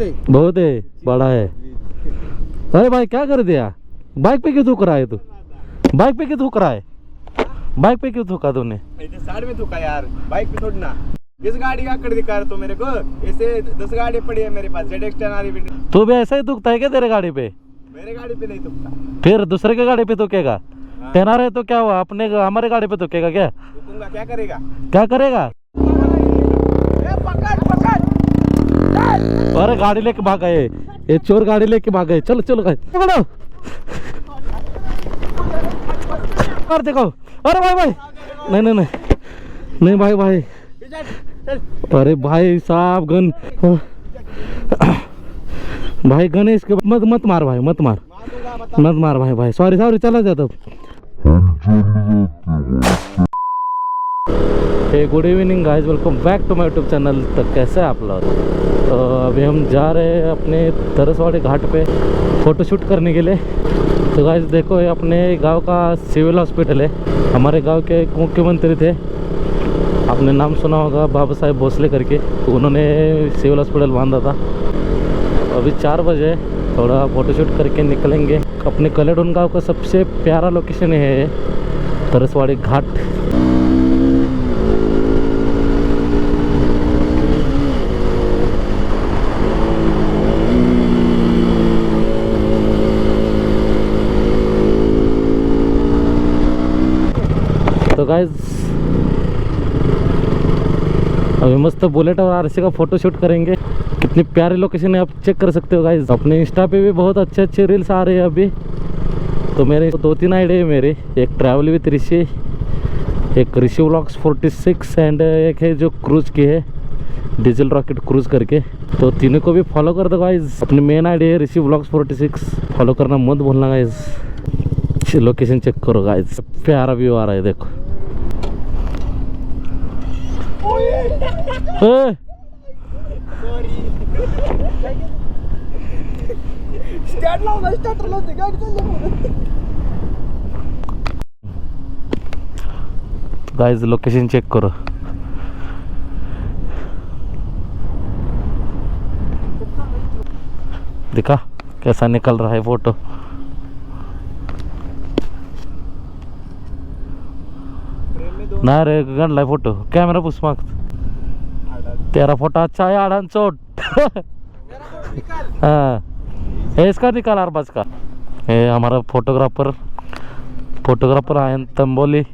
बहुत है, बड़ा है। अरे भाई क्या कर दिया? बाइक पे क्यों थूक रहा है तू? बाइक पे क्यों थूक रहा है? बाइक पे क्यों थूका तूने? साइड में थूका यार, बाइक पे थोड़ी ना। इस गाड़ी का कर दिखा तो मेरे को, ऐसे 10 गाड़ी पड़ी है मेरे पास, ZX10 आ रही। तू भी ऐसा ही थूकता है क्या तेरे गाड़ी पे? मेरे गाड़ी पे नहीं थूकता। फिर दूसरे के गाड़ी पे थूकेगा? टेना रहे तो क्या हुआ, अपने हमारे गाड़ी पे थूकेगा क्या? थूकूंगा, क्या करेगा? क्या करेगा? पकड़ पकड़। अरे गाड़ी लेके भाग गए, ये चोर गाड़ी लेके भाग गए। चलो चलो पकड़ो, और देखो। अरे भाई भाई, नहीं नहीं नहीं नहीं भाई भाई, अरे भाई साहब गन, भाई गणेश के मत मत मार भाई, मत मार मत मार भाई। भाई सॉरी सॉरी, चला जाता। Hey good evening guys, welcome back to my YouTube channel. तक कैसे हैं आप लोग? तो अभी हम जा रहे हैं अपने तरसवाड़ी घाट पे फ़ोटो शूट करने के लिए। तो गाइस देखो, ये अपने गांव का सिविल हॉस्पिटल है। हमारे गांव के मुख्यमंत्री थे, आपने नाम सुना होगा, बाबा साहेब भोसले करके, तो उन्होंने सिविल हॉस्पिटल बांधा था। अभी 4 बजे थोड़ा फ़ोटोशूट करके निकलेंगे। अपने कलेडोन गांव का सबसे प्यारा लोकेशन है तरसवाड़ी घाट। तो गाइज अभी मस्त बुलेट और आरसी का फोटो शूट करेंगे। कितनी प्यारी लोकेशन है, आप चेक कर सकते हो गाइज। अपने इंस्टा पे भी बहुत अच्छे अच्छे रील्स आ रहे हैं अभी। तो मेरे 2-3 आईडी है मेरे, एक ट्रैवल विद ऋषि, एक ऋषि व्लॉग्स 46 एंड एक है जो क्रूज की है, डीजल रॉकेट क्रूज करके। तो तीनों को भी फॉलो कर दो गाइज। अपनी मेन आईडी है ऋषि व्लॉग्स 46, फॉलो करना मत भूलना गाइज। लोकेशन चेक करो गाइज, प्यारा व्यू आ रहा है देखो। गाइस लोकेशन चेक करो। दिखा कैसा निकल रहा है फोटो। ना रे गणलाय फोटो, कॅमेरा पुष्माक तेरा फोटो अच्छा है। आड़न चोट हाँ, इसका निकाल अरबाज का। ये हमारा photographer Ayan Tamboli.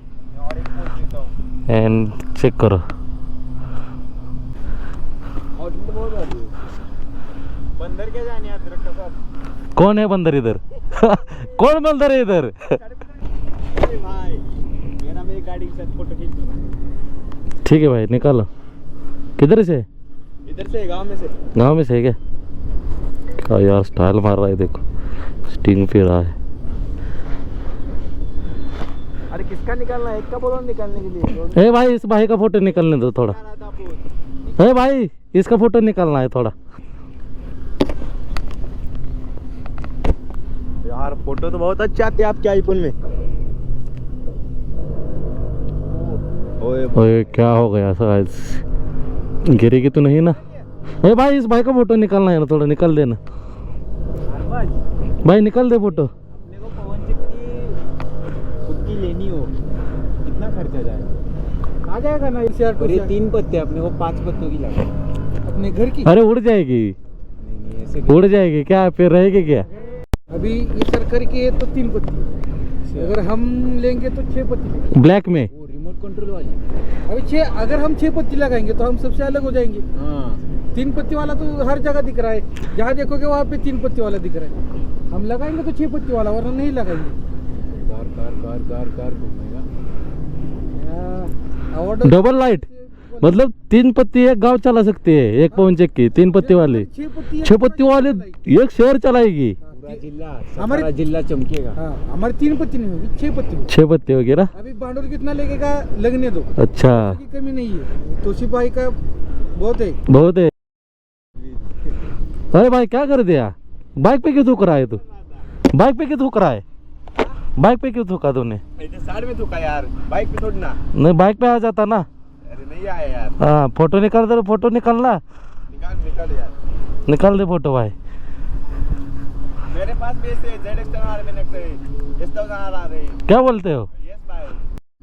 And check करो, बंदर क्या जाने अदरक का साथ। कौन है बंदर इधर? कौन बंदर है इधर? अरे भाई, मेरा मेरी गाड़ी के साथ फोटो खींच दो। ठीक है भाई, निकालो। किधर से? इधर से, गांव में से। गांव में से है क्या? क्या यार स्टाइल मार रहा है देखो, स्टिंग पे रहा है। अरे किसका निकालना है? एक का बोलो निकालने के लिए। ए भाई, इस भाई का फोटो निकालने दो थोड़ा। ए भाई, इसका फोटो निकालना है थोड़ा। यार फोटो तो बहुत अच्छे आते हैं आपके आईफोन में। ओए क्या हो गया सर? गिरेगी तो नहीं ना? ए भाई, इस भाई का फोटो निकालना है ना, थोड़ा निकाल देना भाई, निकाल दे फोटो। अपने को पवन चक्की खुद की लेनी हो, कितना खर्चा जाएगा? आ जाएगा ना यार। और ये 3 पत्ते, अपने को 5 पत्तों की लगा अपने घर की। अरे उड़ जाएगी। नहीं ऐसे उड़ जाएगी क्या? फिर रहेगी क्या? अभी ये सरकारी की है तो 3 पत्ती, अगर हम लेंगे तो 6 पत्ती। ब्लैक में वो रिमोट कंट्रोल वाली। अभी 6, अगर हम 6 पत्ती लगाएंगे तो हम सबसे अलग हो जाएंगे। हाँ, 3 पत्ती वाला तो हर जगह दिख रहा है, जहाँ देखोगे वहाँ पे 3 पत्ती वाला दिख रहा है। हम लगाएंगे तो 6 पत्ती वाला, वरना नहीं लगाएंगे। कार घूमेगा। डबल लाइट, मतलब 3 पत्ती एक गांव चला सकती है, एक पवन चक्की 3 पत्ती वाली। 6 पत्ती वाले एक शहर चलाएगी। पूरा जिला, हमारे हमारा जिला चमकेगा। हाँ, हमारी 3 पत्ती नहीं होगी, 6 पत्ती होगी। 6 पत्ती होगी ना? अभी बांडोल कितना लगेगा लगने दो, अच्छा, की कमी नहीं है। तो सिपाही का बहुत है, बहुत है। अरे भाई क्या कर दिया? बाइक पे क्यों थूक रहा है तू? बाइक पे क्यों थूक रहा है? बाइक पे क्यों थूका तूने? साइड में थूका यार, बाइक पे थोड़ी ना। नहीं, बाइक पे आ जाता ना। अरे नहीं आया यार। हाँ, फोटो निकाल दे, फोटो निकालना। निकाल यार। निकाल दे फोटो भाई। मेरे पास भी ऐसे ZX-10R में लगते हैं, S1000 आ रहे हैं। क्या बोलते हो? यस भाई,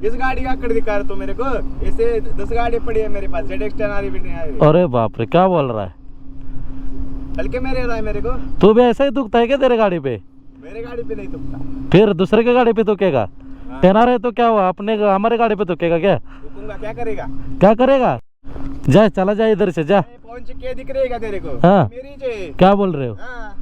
इस गाड़ी का कर दिखा रहे तो मेरे को, ऐसे 10 गाड़ी पड़ी है मेरे पास, ZX-10R भी नहीं आ रही। अरे बाप रे, क्या बोल रहा है? हल्के में रह रहा है मेरे को। तू भी ऐसा ही दुखता है क्या तेरे गाड़ी पे? मेरे गाड़ी पे नहीं दुखता। फिर दूसरे के गाड़ी पे तुकेगा? टेनर है तो क्या हुआ, अपने हमारे गाड़ी पे तुकेगा क्या? रुकूंगा, क्या करेगा? क्या करेगा? जा, चला जा इधर से, जा। पहुंच के दिख रहेगा तेरे को? हाँ। मेरी जे। क्या बोल रहे हो? हाँ।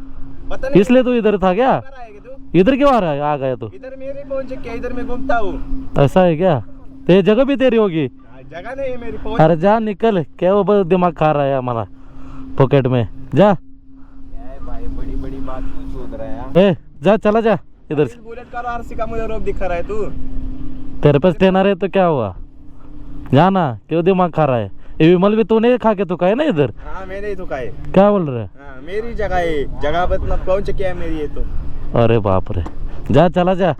पता नहीं इसलिए तू इधर था क्या? कहाँ आएगा तू? इधर क्यों आ रहा है? आ गया तू? इधर मेरे पहुंच के, इधर मैं घूमता हूँ। ऐसा है क्या? तो ये जगह भी तेरी होगी? जगह नहीं है मेरी पहुंच। अरे जा, निकल। क्या वो बस दिमाग खा रहा है हमारा पॉकेट में? जा भाई, बड़ी बड़ी बात तू सोच रहा है यार। ए, जा, चला जा इधर से। बुलेट का आरसी का मुझे रोक दिखा रहा है तू। तेरे पास टेनर है तो क्या हुआ? जाना, क्यों दिमाग खा रहा है? ये विमल भी तूने खा के तुका है ना इधर? हाँ, मैंने ही धोखा है। क्या बोल रहे? हाँ, मेरी जगह है, जगह मतलब पहुंच के है मेरी है तो। अरे बाप रे, जा, चला जा।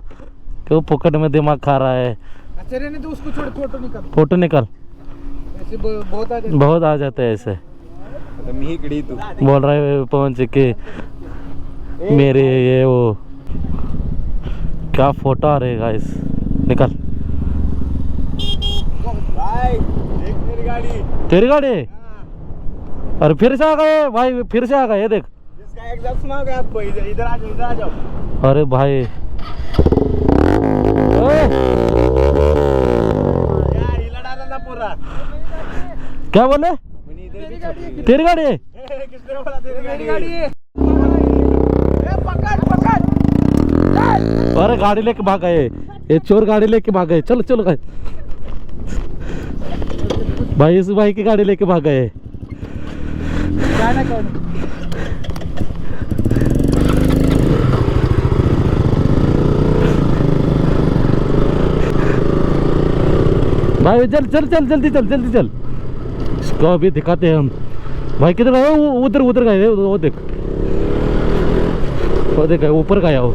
क्यों पॉकेट में दिमाग खा रहा है? अच्छा रहने तो उसको छोड़, फोटो निकाल। फोटो निकाल। ऐसे बहुत आ जाते। बहुत आ जाते हैं ऐसे। तो मी गड़ी तू बोल रहा है पहुंच के मेरे ये वो क्या फोटो आ रहे गाइस, निकल। भाई, देख मेरी गाड़ी। तेरी गाड़ी? हाँ, अरे फिर से आ गए भाई, फिर से आ गए, ये देख। इसका एग्जॉस्ट सुना होगा आपको। इधर इधर आ जाओ, इधर आ जाओ। अरे भाई, ओए, यार हिला डाला ना पूरा। क्या बोले? मैंने इधर भी छोड़ दी। तेरी गाड़ी है? किसने बोला तेरी गाड़ी है? अरे गाड़ी लेके भाग गए, ये चोर गाड़ी लेके भाग गए। चलो चलो भाई, इस भाई की गाड़ी लेके भाग गए। जाना कौन? भाई चल चल चल, जल्दी चल, जल्दी चल। इसको अभी दिखाते हैं हम। भाई किधर गए? उधर उधर गए, वो देख, वो देख, ऊपर गया वो।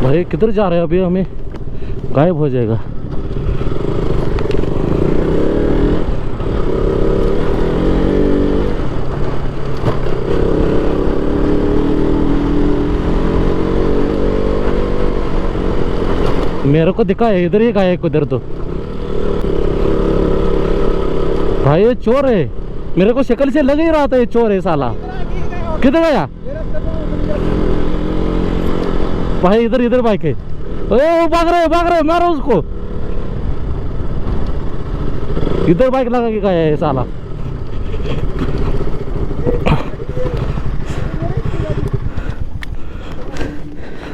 भाई किधर जा रहे हैं? अभी हमें गायब हो जाएगा। मेरे को दिखा है, इधर ही गया है उधर तो। भाई ये चोर है, मेरे को शक्ल से लग ही रहा था ये चोर है साला। किधर गया? भाई इधर इधर बाइक है। ओ भाग रहे, मारो उसको। इधर बाइक लगा के गया है साला।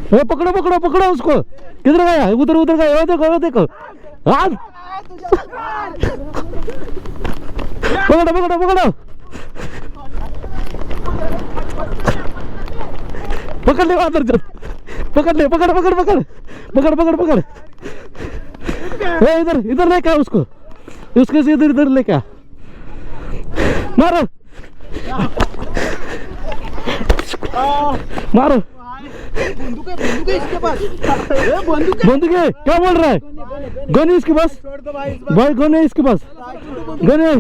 ए, पकड़ो पकड़ो पकड़ो उसको। किधर गया? उधर उधर गया, वो देखो आज। पकड़ो पकड़ो पकड़ो, पकड़ ले उधर, चल पकड़ ले, पकड़ पकड़ पकड़ पकड़ पकड़ पकड़। इधर इधर लेके आ उसको, उसके से इधर इधर लेके आ। मारो मारो। बंदूक है इसके पास। बंदूक है? क्या बोल रहा है? गन है इसके पास? छोड़ दो भाई, भाई गन है इसके पास, गन है,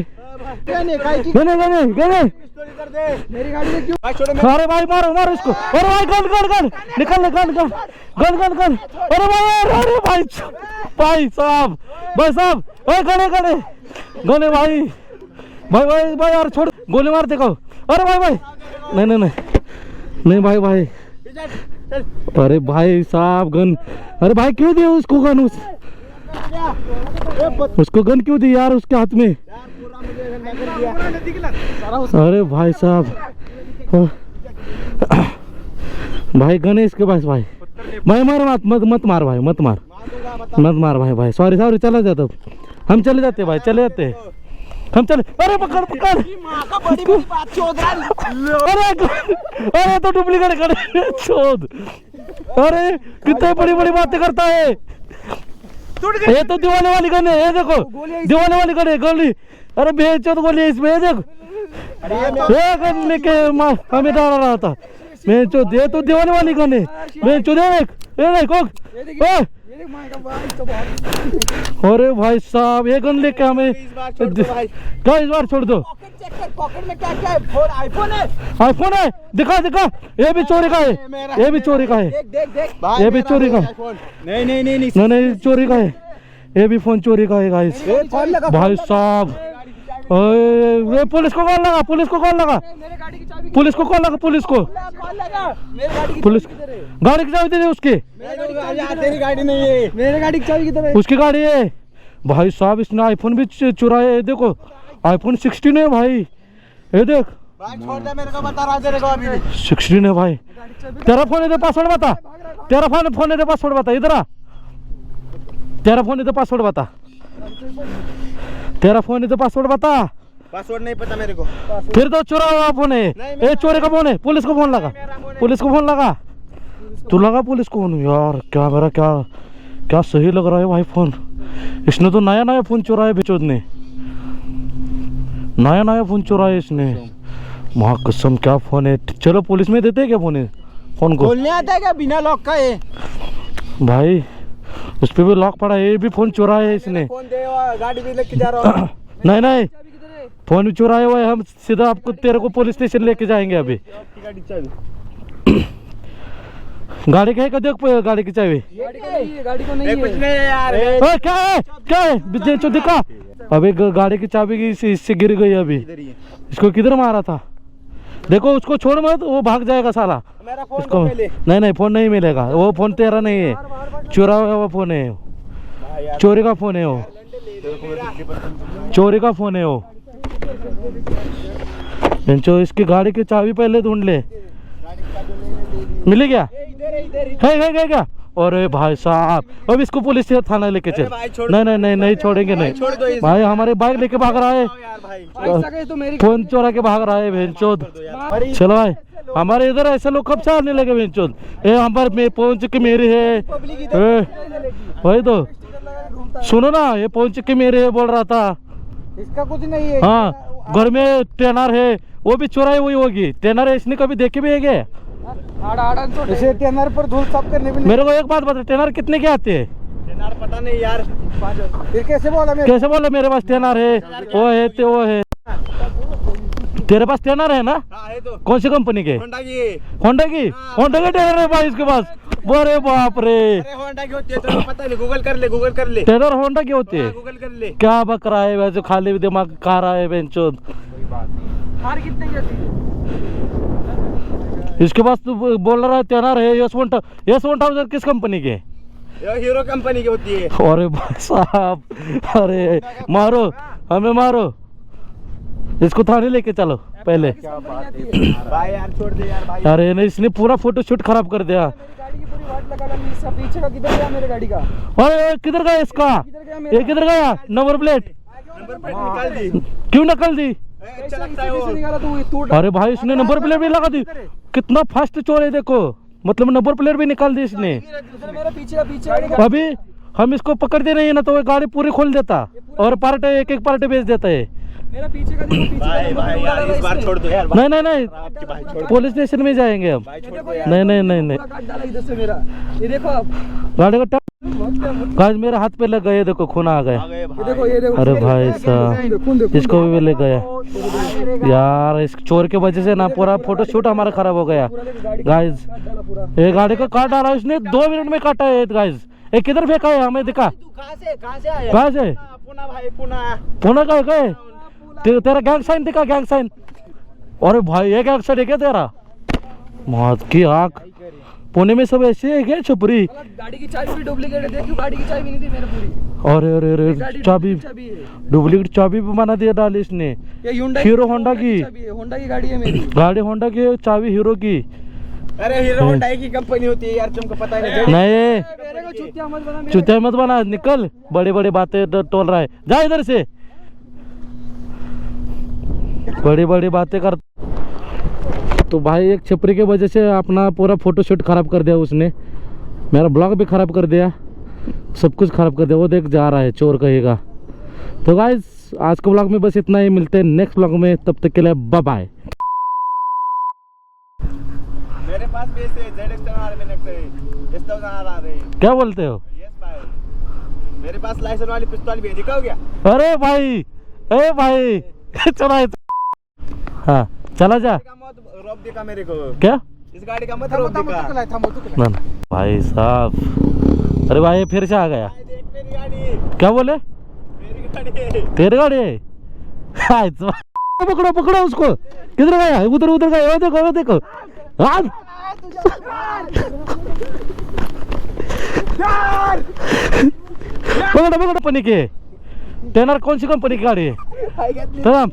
गन है। पिस्तौल इधर दे। मेरी गाड़ी में क्यों? भाई छोड़ो मेरे। अरे भाई मारो मारो इसको। अरे भाई गन गन गन निकल निकल गन गन गन गन। अरे भाई, अरे भाई, भाई साहब, भाई साहब, ओए गने गने गने भाई, भाई भाई भाई यार छोड़, गोली मार देखो। अरे भाई भाई, नहीं नहीं नहीं नहीं भाई भाई। चल अरे भाई साहब गन, अरे भाई क्यों दिया उसको गन? उसको गन क्यों दी यार उसके हाथ में? पूरा मुझे गंदा कर दिया। अरे भाई साहब, भाई गन है इसके पास भाई। भाई मार मत मार भाई, मत मार भाई भाई, सॉरी सॉरी, चला जाता, हम चले जाते भाई, चले जाते हम, चले। अरे पकड़ पकड़, अरे तो डुप्लीकेट कर चोद। अरे कितने बड़ी बड़ी बातें करता है ये तो। दीवाने वाली गन है, ये देखो दीवाने वाली गन है, गोली। अरे बेचौद गोली है इसमें, ये देख, ये गन लेके हमें डरा रहा था। बेचौद, ये तो दीवाने वाली गन है। बेचौद, ये देख, ये देख, अरे माय का भाई तो बहुत अरे भाई साहब ये गन लेके हमें इस बार छोड़ दो भाई। क्या इस बार छोड़ दो? पॉकेट चेक कर, पॉकेट में क्या क्या है? फोन, आईफोन है। आईफोन है, दिखा दिखा, ये भी चोरी का है, ये भी चोरी का है, देख देख देख ये भी चोरी का है। नहीं नहीं नहीं नहीं नहीं नहीं चोरी का है, ये भी फोन चोरी का है गाइस। फोन लगा भाई साहब ये पुलिस को कॉल लगा, पुलिस को कॉल लगा, मेरे गाड़ी की चाबी पुलिस को कॉल लगा, पुलिस को, कॉल लगा मेरे गाड़ी की पुलिस किधर है? गाड़ी की चाबी दे दे उसके, तेरी गाड़ी नहीं है। मेरे गाड़ी की चाबी किधर है? उसकी गाड़ी है। भाई साहब इसने आईफोन भी चुराया है, देखो आईफोन 16 है भाई, ये देख भाई छोड़ दे, मेरे को बता रहा तेरे को अभी। 16 है भाई। तेरा फोन है तो पासवर्ड बता, तेरा फोन है तो पासवर्ड बता, इधर आ, तेरा फोन है तो पासवर्ड बता, तेरा फोन है तो पासवर्ड बता। पासवर्ड नहीं पता मेरे को। फिर तो चुरा हुआ फोन है, ये चोरी का फोन है, पुलिस को फोन लगा, पुलिस को फोन लगा, तू लगा पुलिस को फोन। यार क्या मेरा क्या क्या सही लग रहा है भाई फोन, इसने तो नया नया फोन चुराया बेचोद ने, नया नया फोन चुराया इसने, माँ कसम क्या फोन है। चलो पुलिस में देते हैं क्या फोन है, फोन को खोलने आता है क्या? बिना लॉक का है भाई, उस पे भी लॉक पड़ा है, ये भी फोन चुराया है इसने। फोन दे, गाड़ी भी लेके जा रहा हूँ। नहीं नहीं फोन भी चुराया हुआ है, हम सीधा आपको तेरे को पुलिस स्टेशन लेके जाएंगे अभी। गाड़ी चाबी गाड़ी का है क्या, देख गाड़ी की चाबी। गाड़ी को नहीं है, गाड़ी को नहीं कुछ है। नहीं है यार। ओए, क्या है क्या है, बेचो दिखा। अबे गाड़ी की चाबी की इससे गिर गई अभी, इधर ही है। इसको किधर मारा था? देखो उसको छोड़ मत, वो भाग जाएगा साला। मेरा फोन इसको को पहले। नहीं नहीं फोन नहीं मिलेगा, वो फोन तेरा नहीं है, चुरा हुआ फोन है, भाई यार, चोरी का फोन है वो, चोरी का फोन है वो। बेंचो इसकी गाड़ी की चाबी पहले ढूंढ ले, मिल गया है क्या? अरे भाई साहब अब इसको पुलिस थाना लेके चल। भाई छोड़ नहीं नहीं नहीं नहीं छोड़ेंगे नहीं छोड़ दो इस भाई, हमारे बाइक लेके भाग रहा है, यार भाई। पैसा कहे तो मेरी फोन चोरा के भाग रहा है बेंचोद। चलो भाई हमारे इधर ऐसे लोग कब से आने लगे बेंचोद, ये हमारे में पहुंच के मेरे है, ए, वही तो सुनो ना, ये पहुंच के मेरे है बोल रहा था। इसका कुछ नहीं है। हाँ घर में टेनर है, वो भी चुराई हुई होगी, टेनर है इसने कभी देखे भी है क्या? इसे टेनर पर धूल साफ करने भी नहीं। मेरे को एक बात बता, टेनर कितने के आते हैं? यार पता नहीं यार। फिर कैसे बोला मेरे? कैसे बोले मेरे पास टेनर है, वो है तो वो है। तेरे पास टेनर है ना? हाँ है तो। कौन सी कंपनी के? होंडा की। होंडा की? होंडा के टेनर है भाई इसके पास। अरे बाप रे, अरे होंडा की होती है तो पता नहीं, गूगल कर ले, गूगल कर ले। टेनर होंडा की होती है? गूगल कर ले। क्या बक रहा है वैसे, खाली दिमाग खा रहा है बेंचोद। हार कितने की होती है? इसके पास तो बोल रहा है टेनर है, यस 1000 किस कंपनी के? ये हीरो कंपनी की होती है। अरे भाई साहब, अरे मारो हमें, मारो इसको थाने लेके चलो पहले। भाई यार छोड़ दे यार भाई। अरे नहीं, इसने पूरा फोटो शूट खराब कर दिया। मेरी गाड़ी की पूरी वाट लगा ली, इसका पीछे का किधर गया मेरे गाड़ी का? अरे किधर गया इसका, ये किधर गया? नंबर प्लेट नंबर प्लेट निकाल दी। क्यों नकल दी? अच्छा लगता है वो। कैसे निकाला तू? टूट अरे भाई इसने नंबर प्लेट भी लगा दी, कितना फास्ट चोर है देखो, मतलब नंबर प्लेट भी निकाल दी इसने। इधर मेरा पीछे अभी हम इसको पकड़ते नहीं है ना तो वो गाड़ी पूरी खोल देता और पार्ट एक एक पार्ट बेच देता है। मेरा पीछे का देखो, पीछे का भाई नंबर भाई प्लेट यार उड़ा इस बार इसने। छोड़ दो यार। नहीं नहीं नहीं, आपके भाई छोड़ दो। पुलिस स्टेशन में जाएंगे हम। भाई छोड़ दो यार। नहीं नहीं नहीं नहीं, पूरा काट डाला इधर से मेरा। ये देखो आप, गाड़ी का गाइस मेरे हाथ पे लग गए, देखो खून आ गया। आ गए ये भाई। देखो, ये देखो। अरे भाई साहब, खून देखो, इसको भी ले गया यार, इस चोर के वजह से ना पूरा फोटो शूट हमारा खराब हो गया गाइस। काट डाला पूरा। ये गाड़ी को काट डाला इसने, 2 मिनट में काटा है गाइस। ये किधर फेंका है हमें दिखा, तू कहाँ से आया? कहाँ से? पुणे भाई, पुणे। पुणे का है क्या? तेरा गैंग साइन दिखा, गैंग साइन। अरे भाई ये गैंग साइन है क्या तेरा? मौत की आँख, पुणे में सब ऐसे है क्या छपरी? गाड़ी की चाबी भी डुप्लीकेट है, देखो गाड़ी की चाबी नहीं थी मेरे पूरी। अरे अरे अरे, गाड़ी चाबी चाबी है। डुप्लीकेट चाबी भी बना दिया डाली इसने। ये Hyundai हीरो होंडा की चाबी है, होंडा की गाड़ी है मेरी। गाड़ी, होंडा की चाबी हीरो की। अरे हीरो होंडा की कंपनी होती है यार, तुमको पता ही नहीं। नहीं मेरे को चुतिया मत बना मेरे। चुतिया मत बना, निकल, बड़ी बड़ी बातें टोल रहा है, जा इधर से, बड़ी बड़ी बातें कर। तो भाई एक छपरी के वजह से अपना पूरा फोटो शूट खराब कर दिया उसने, मेरा ब्लॉग भी खराब कर दिया, सब कुछ खराब कर दिया। वो देख जा रहा है चोर कहेगा। तो गाइस आज के ब्लॉग में बस इतना ही, मिलते हैं नेक्स्ट ब्लॉग में, तब तक के लिए बाय बाय। मेरे पास भी ऐसे ZX चला रहे हैं, S1000 आ रहे हैं। क्या बोलते हो? यस भाई। मेरे पास लाइसेंस वाली पिस्तौल भी है, दिखाओ क्या? अरे भाई, ए भाई चला हाँ चला जा। मत रोक दिखा मेरे को, क्या इस गाड़ी का मत थांबो रोक थांबो दिखा। तुकलाय थांबो तुकलाय ना ना। भाई साहब, अरे भाई फिर से आ गया। देख मेरी गाड़ी, क्या बोले? मेरी गाड़ी है। तेरी गाड़ी है? हाय, पकड़ो पकड़ो उसको। किधर गया? उधर उधर गया। वो देखो वो देखो। आज पकड़ो पकड़ो। कंपनी के टेनर कौन सी कंपनी की गाड़ी है? काय घेतली? थांब